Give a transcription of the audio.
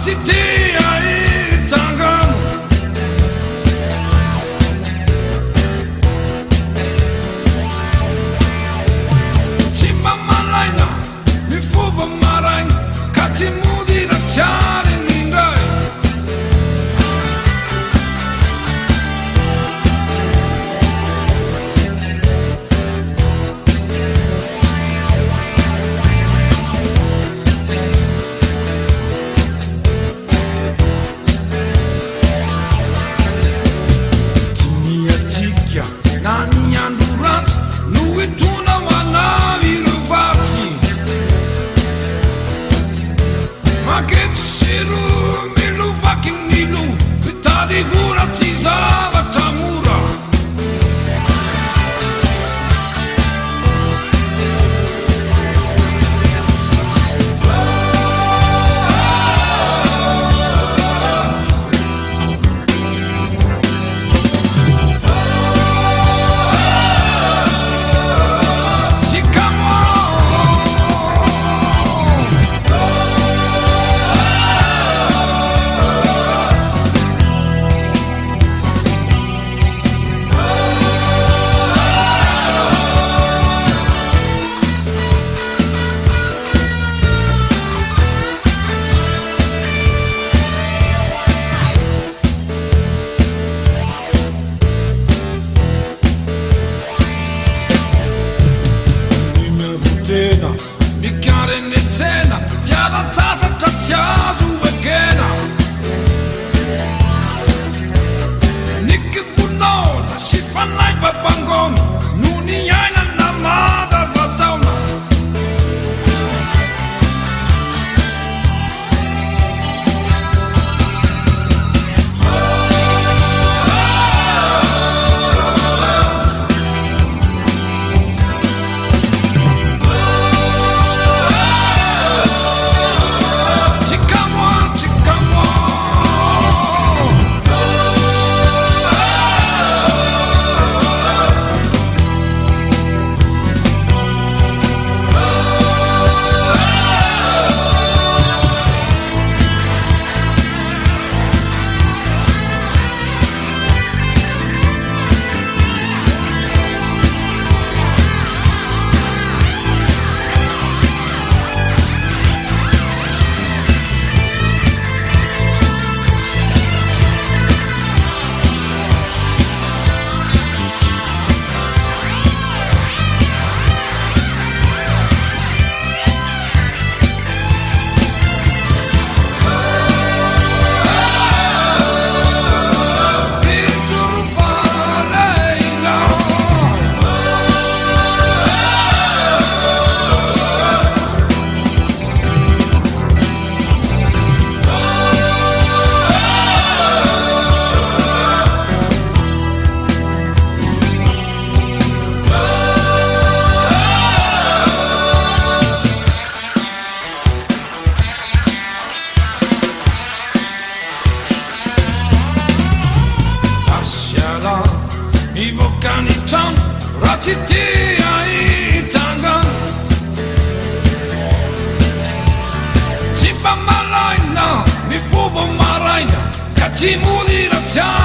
Ratitia i tangan Timma malaina mi fuva marain Kati mudi razziare mindai Nani andurat, lui tu na manavi rufarti Ma che ciru, mi lu fucking nilu Pita di cura ti sava tamura Mi chiare in cena, fiada zasa tazia su vegena Nick bunola, si fanno i babangon Nuni jaina namada vatauna I vocani tan, ratitia i tangan Timba malaina, mi fuvo maraina Kati mudi razziare